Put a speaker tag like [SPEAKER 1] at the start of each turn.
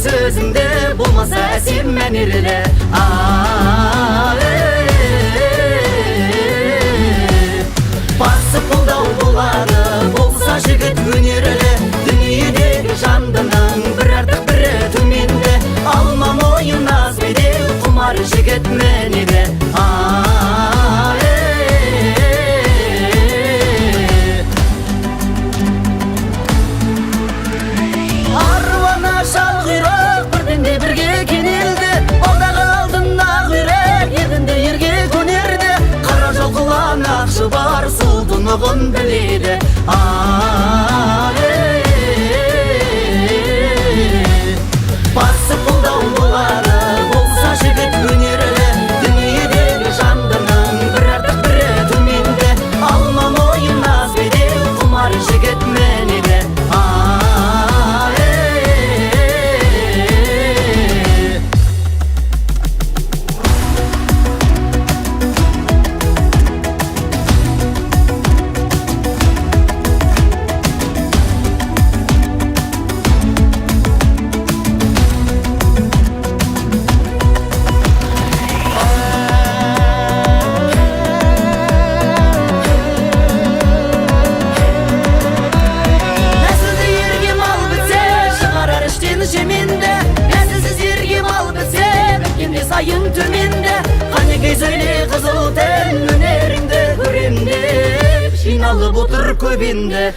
[SPEAKER 1] sözünde bulmasa sevmen irle. Basıp puldav bulаны bolsa jigit өнерлі. Дүниедегі жандының бір артық бірі төменде. Алма мойын наз бедел құмар жігіт менеде. Арвана шалғұйрық бірденде бірге кенелді. Алдағы алдын ақ үйрек ердінде ерге көнерді. Қара жол қылан ақшы бар сұлтынығын біледі. Басып пұлдау болады болса жігіт өнерлі. Дүниедегі жандының бір артық бірі төменде. Алма мойын наз бедел құмар жігіт менеде. Sayın tömende Қанекей сөйле қызыл тән өнеріңді көремде Жиналып отыр көбенде.